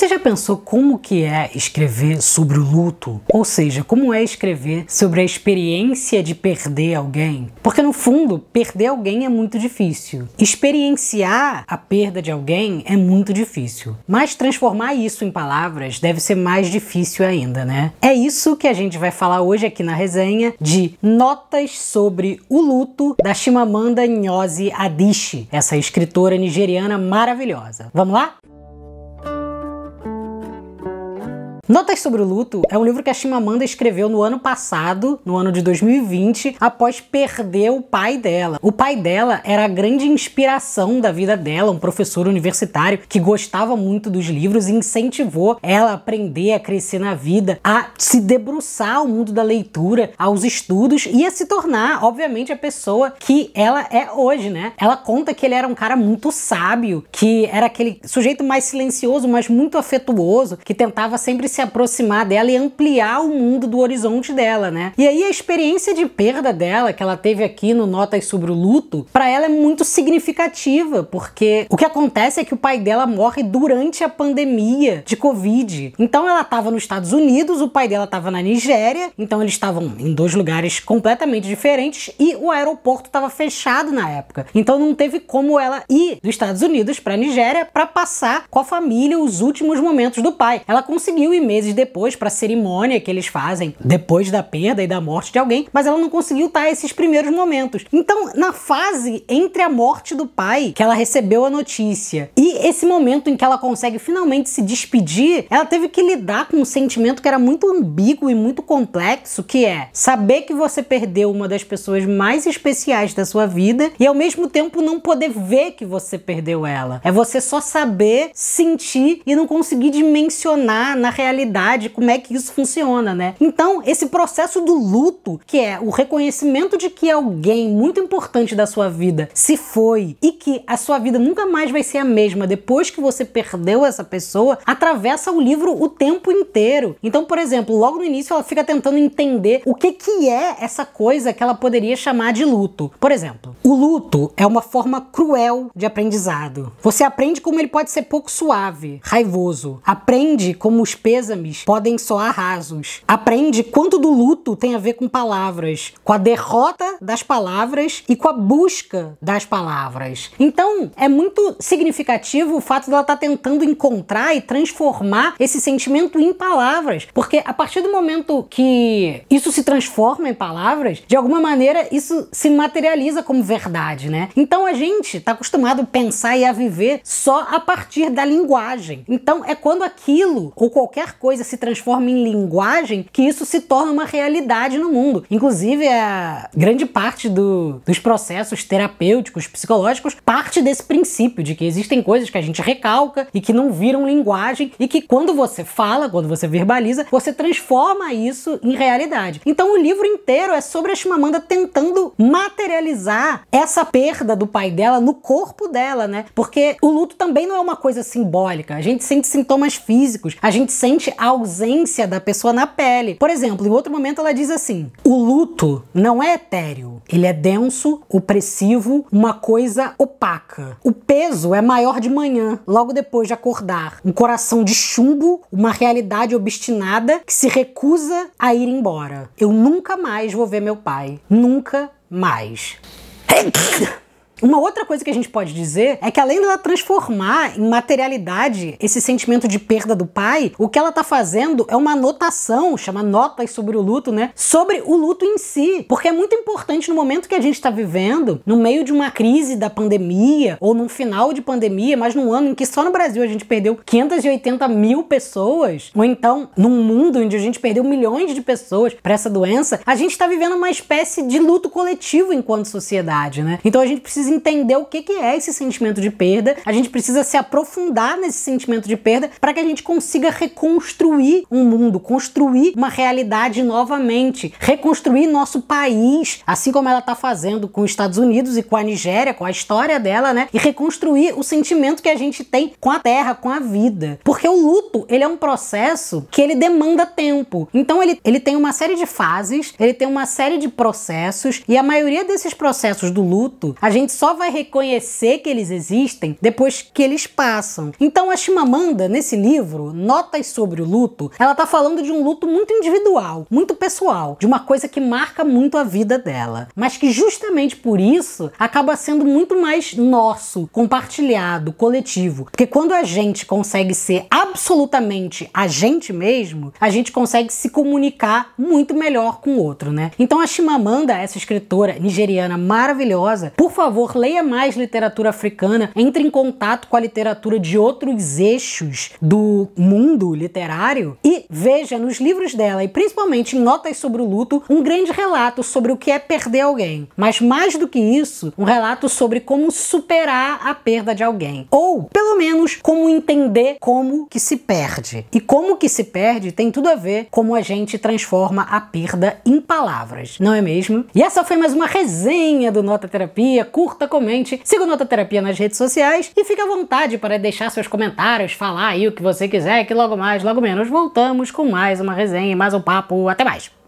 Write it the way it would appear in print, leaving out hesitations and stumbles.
Você já pensou como que é escrever sobre o luto? Ou seja, como é escrever sobre a experiência de perder alguém? Porque no fundo, perder alguém é muito difícil. Experienciar a perda de alguém é muito difícil. Mas transformar isso em palavras deve ser mais difícil ainda, né? É isso que a gente vai falar hoje aqui na resenha de Notas sobre o Luto, da Chimamanda Ngozi Adichie, essa escritora nigeriana maravilhosa. Vamos lá? Notas sobre o Luto é um livro que a Chimamanda escreveu no ano passado, no ano de 2020, após perder o pai dela. O pai dela era a grande inspiração da vida dela, um professor universitário que gostava muito dos livros e incentivou ela a aprender, a crescer na vida, a se debruçar ao mundo da leitura, aos estudos e a se tornar, obviamente, a pessoa que ela é hoje, né? Ela conta que ele era um cara muito sábio, que era aquele sujeito mais silencioso, mas muito afetuoso, que tentava sempre se aproximar dela e ampliar o mundo do horizonte dela, né? E aí a experiência de perda dela, que ela teve aqui no Notas sobre o Luto, pra ela é muito significativa, porque o que acontece é que o pai dela morre durante a pandemia de Covid. Então ela tava nos Estados Unidos, o pai dela tava na Nigéria, então eles estavam em dois lugares completamente diferentes e o aeroporto tava fechado na época. Então não teve como ela ir dos Estados Unidos pra Nigéria pra passar com a família os últimos momentos do pai. Ela conseguiu ir meses depois para a cerimônia que eles fazem depois da perda e da morte de alguém, mas ela não conseguiu estar esses primeiros momentos. Então, na fase entre a morte do pai, que ela recebeu a notícia, e esse momento em que ela consegue finalmente se despedir, ela teve que lidar com um sentimento que era muito ambíguo e muito complexo, que é saber que você perdeu uma das pessoas mais especiais da sua vida e ao mesmo tempo não poder ver que você perdeu ela. É você só saber, sentir e não conseguir dimensionar na realidade como é que isso funciona, né? Então, esse processo do luto, que é o reconhecimento de que alguém muito importante da sua vida se foi e que a sua vida nunca mais vai ser a mesma depois que você perdeu essa pessoa, atravessa o livro o tempo inteiro. Então, por exemplo, logo no início ela fica tentando entender o que é essa coisa que ela poderia chamar de luto. Por exemplo, o luto é uma forma cruel de aprendizado. Você aprende como ele pode ser pouco suave, raivoso. Aprende como os pêsames podem soar rasos. Aprende quanto do luto tem a ver com palavras, com a derrota das palavras e com a busca das palavras. Então, é muito significativo o fato dela estar tentando encontrar e transformar esse sentimento em palavras, porque a partir do momento que isso se transforma em palavras, de alguma maneira isso se materializa como verdade, né? Então a gente está acostumado a pensar e a viver só a partir da linguagem. Então é quando aquilo ou qualquer coisa se transforma em linguagem que isso se torna uma realidade no mundo. Inclusive, a grande parte dos processos terapêuticos, psicológicos, parte desse princípio de que existem coisas que a gente recalca e que não viram linguagem e que quando você fala, quando você verbaliza, você transforma isso em realidade. Então o livro inteiro é sobre a Chimamanda tentando materializar essa perda do pai dela no corpo dela, né? Porque o luto também não é uma coisa simbólica. A gente sente sintomas físicos, a gente sente a ausência da pessoa na pele. Por exemplo, em outro momento ela diz assim: o luto não é etéreo, ele é denso, opressivo, uma coisa opaca. O peso é maior de manhã, logo depois de acordar. Um coração de chumbo, uma realidade obstinada que se recusa a ir embora. Eu nunca mais vou ver meu pai. Nunca mais. Uma outra coisa que a gente pode dizer é que além dela transformar em materialidade esse sentimento de perda do pai, o que ela tá fazendo é uma anotação, chama Notas sobre o Luto, né? Sobre o luto em si. Porque é muito importante no momento que a gente tá vivendo, no meio de uma crise da pandemia, ou num final de pandemia, mas num ano em que só no Brasil a gente perdeu 580 mil pessoas, ou então num mundo onde a gente perdeu milhões de pessoas para essa doença, a gente tá vivendo uma espécie de luto coletivo enquanto sociedade, né? Então a gente precisa entender o que é esse sentimento de perda, a gente precisa se aprofundar nesse sentimento de perda para que a gente consiga reconstruir um mundo, construir uma realidade novamente, reconstruir nosso país, assim como ela está fazendo com os Estados Unidos e com a Nigéria, com a história dela, né? E reconstruir o sentimento que a gente tem com a terra, com a vida. Porque o luto, ele é um processo que ele demanda tempo. Então ele tem uma série de fases, ele tem uma série de processos, e a maioria desses processos do luto, a gente só vai reconhecer que eles existem depois que eles passam. Então a Chimamanda, nesse livro, Notas sobre o Luto, ela tá falando de um luto muito individual, muito pessoal, de uma coisa que marca muito a vida dela, mas que justamente por isso acaba sendo muito mais nosso, compartilhado, coletivo. Porque quando a gente consegue ser absolutamente a gente mesmo, a gente consegue se comunicar muito melhor com o outro, né? Então a Chimamanda, essa escritora nigeriana maravilhosa, por favor, leia mais literatura africana, entre em contato com a literatura de outros eixos do mundo literário e veja nos livros dela, e principalmente em Notas sobre o Luto, um grande relato sobre o que é perder alguém. Mas mais do que isso, um relato sobre como superar a perda de alguém. Ou, pelo menos, como entender como que se perde. E como que se perde tem tudo a ver como a gente transforma a perda em palavras, não é mesmo? E essa foi mais uma resenha do Nota Terapia. Curta, comente, siga o Nota Terapia nas redes sociais e fique à vontade para deixar seus comentários, falar aí o que você quiser, que logo mais, logo menos, voltamos com mais uma resenha, mais um papo. Até mais!